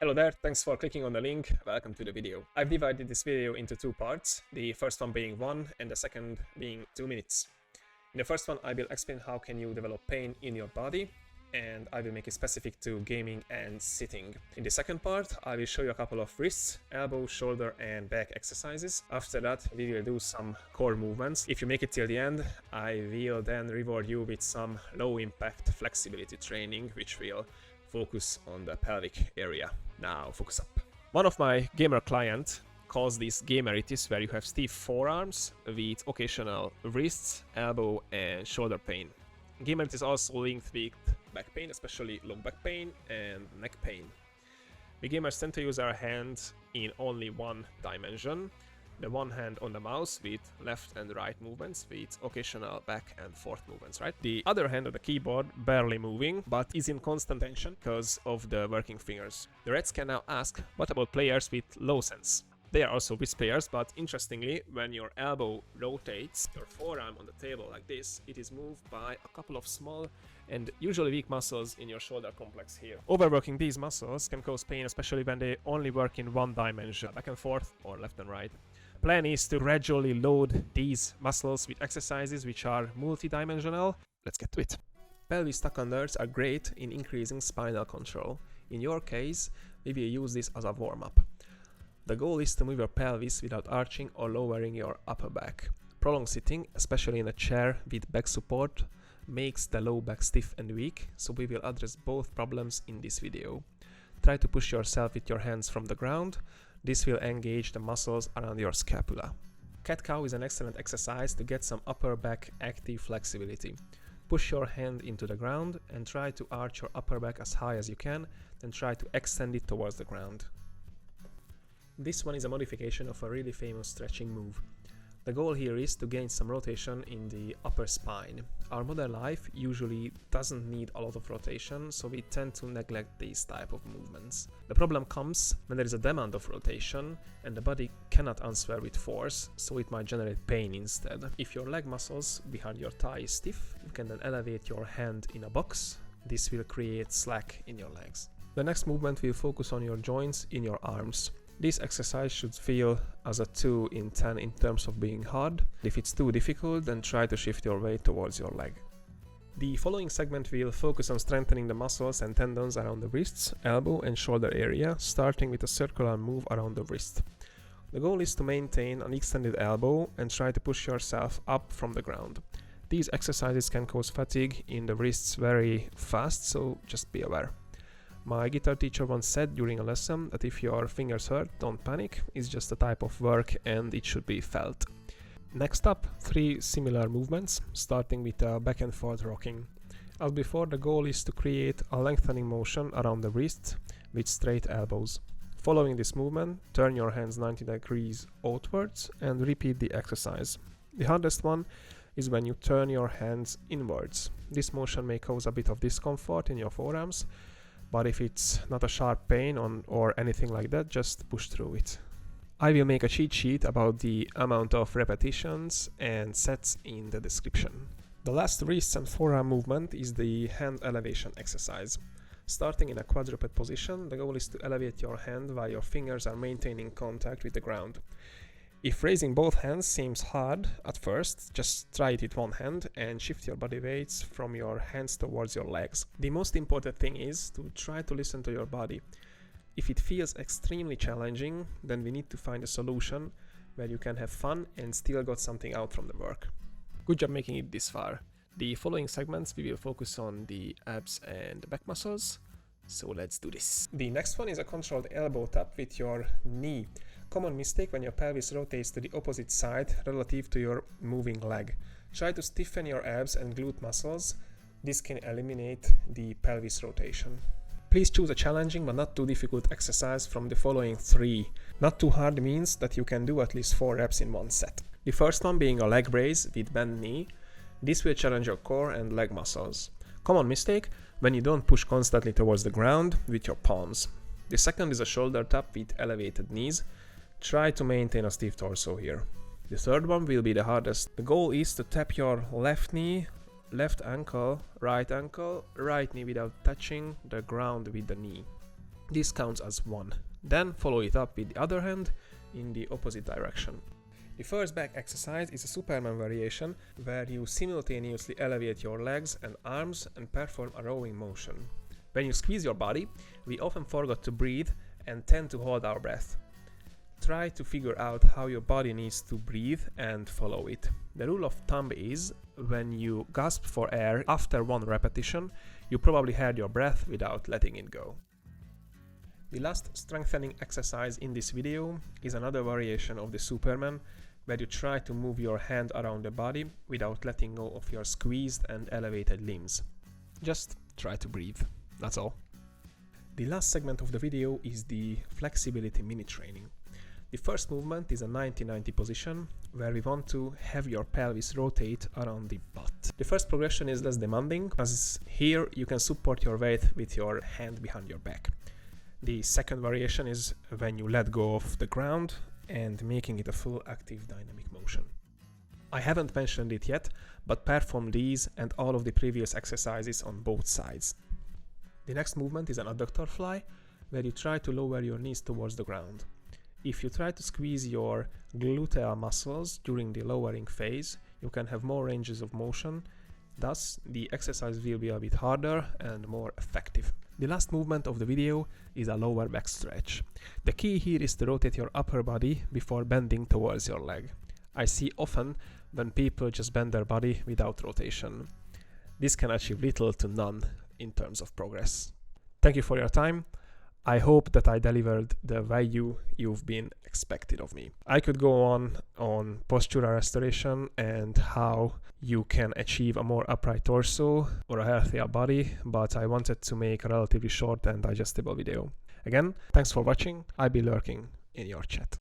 Hello there, thanks for clicking on the link, welcome to the video. I've divided this video into two parts, the first one being 1 and the second being 2 minutes. In the first one I will explain how can you develop pain in your body, and I will make it specific to gaming and sitting. In the second part I will show you a couple of wrists, elbow, shoulder and back exercises. After that we will do some core movements. If you make it till the end, I will then reward you with some low impact flexibility training which will focus on the pelvic area. Now focus up. One of my gamer clients calls this gameritis, where you have stiff forearms with occasional wrists, elbow and shoulder pain. Gameritis is also linked with back pain, especially low back pain and neck pain. We gamers tend to use our hands in only one dimension, the one hand on the mouse with left and right movements with occasional back and forth movements, right? The other hand on the keyboard barely moving, but is in constant tension because of the working fingers. The Reds can now ask, what about players with low sense? They are also wrist players, but interestingly, when your elbow rotates your forearm on the table like this, it is moved by a couple of small and usually weak muscles in your shoulder complex here. Overworking these muscles can cause pain, especially when they only work in one dimension, back and forth or left and right. Plan is to gradually load these muscles with exercises which are multidimensional. Let's get to it. Pelvis tuck unders are great in increasing spinal control. In your case, we will use this as a warm-up. The goal is to move your pelvis without arching or lowering your upper back. Prolonged sitting, especially in a chair with back support, makes the low back stiff and weak, so we will address both problems in this video. Try to push yourself with your hands from the ground. This will engage the muscles around your scapula. Cat-cow is an excellent exercise to get some upper back active flexibility. Push your hand into the ground and try to arch your upper back as high as you can, then try to extend it towards the ground. This one is a modification of a really famous stretching move. The goal here is to gain some rotation in the upper spine. Our modern life usually doesn't need a lot of rotation, so we tend to neglect these type of movements. The problem comes when there is a demand of rotation and the body cannot answer with force, so it might generate pain instead. If your leg muscles behind your thigh is stiff, you can then elevate your hand in a box. This will create slack in your legs. The next movement will focus on your joints in your arms. This exercise should feel as a 2 in 10 in terms of being hard. If it's too difficult, then try to shift your weight towards your leg. The following segment will focus on strengthening the muscles and tendons around the wrists, elbow and shoulder area, starting with a circular move around the wrist. The goal is to maintain an extended elbow and try to push yourself up from the ground. These exercises can cause fatigue in the wrists very fast, so just be aware. My guitar teacher once said during a lesson that if your fingers hurt, don't panic, it's just a type of work and it should be felt. Next up, 3 similar movements, starting with a back and forth rocking. As before, the goal is to create a lengthening motion around the wrist with straight elbows. Following this movement, turn your hands 90 degrees outwards and repeat the exercise. The hardest one is when you turn your hands inwards. This motion may cause a bit of discomfort in your forearms, but if it's not a sharp pain or anything like that, just push through it. I will make a cheat sheet about the amount of repetitions and sets in the description. The last wrist and forearm movement is the hand elevation exercise. Starting in a quadruped position, the goal is to elevate your hand while your fingers are maintaining contact with the ground. If raising both hands seems hard at first, just try it with one hand and shift your body weights from your hands towards your legs. The most important thing is to try to listen to your body. If it feels extremely challenging, then we need to find a solution where you can have fun and still got something out from the work. Good job making it this far. The following segments we will focus on the abs and back muscles, so let's do this. The next one is a controlled elbow tap with your knee. Common mistake when your pelvis rotates to the opposite side relative to your moving leg. Try to stiffen your abs and glute muscles. This can eliminate the pelvis rotation. Please choose a challenging but not too difficult exercise from the following 3. Not too hard means that you can do at least 4 reps in one set. The first one being a leg raise with bent knee. This will challenge your core and leg muscles. Common mistake when you don't push constantly towards the ground with your palms. The second is a shoulder tap with elevated knees. Try to maintain a stiff torso here. The third one will be the hardest. The goal is to tap your left knee, left ankle, right knee without touching the ground with the knee. This counts as 1. Then follow it up with the other hand in the opposite direction. The first back exercise is a Superman variation where you simultaneously elevate your legs and arms and perform a rowing motion. When you squeeze your body, we often forget to breathe and tend to hold our breath. Try to figure out how your body needs to breathe and follow it. The rule of thumb is, when you gasp for air after 1 repetition, you probably held your breath without letting it go. The last strengthening exercise in this video is another variation of the Superman, where you try to move your hand around the body without letting go of your squeezed and elevated limbs. Just try to breathe, that's all. The last segment of the video is the flexibility mini training. The first movement is a 90-90 position, where we want to have your pelvis rotate around the butt. The first progression is less demanding, as here you can support your weight with your hand behind your back. The second variation is when you let go of the ground and making it a full active dynamic motion. I haven't mentioned it yet, but perform these and all of the previous exercises on both sides. The next movement is an adductor fly, where you try to lower your knees towards the ground. If you try to squeeze your gluteal muscles during the lowering phase, you can have more ranges of motion, thus the exercise will be a bit harder and more effective. The last movement of the video is a lower back stretch. The key here is to rotate your upper body before bending towards your leg. I see often when people just bend their body without rotation. This can achieve little to none in terms of progress. Thank you for your time. I hope that I delivered the value you've been expected of me. I could go on postural restoration and how you can achieve a more upright torso or a healthier body, but I wanted to make a relatively short and digestible video. Again, thanks for watching. I'll be lurking in your chat.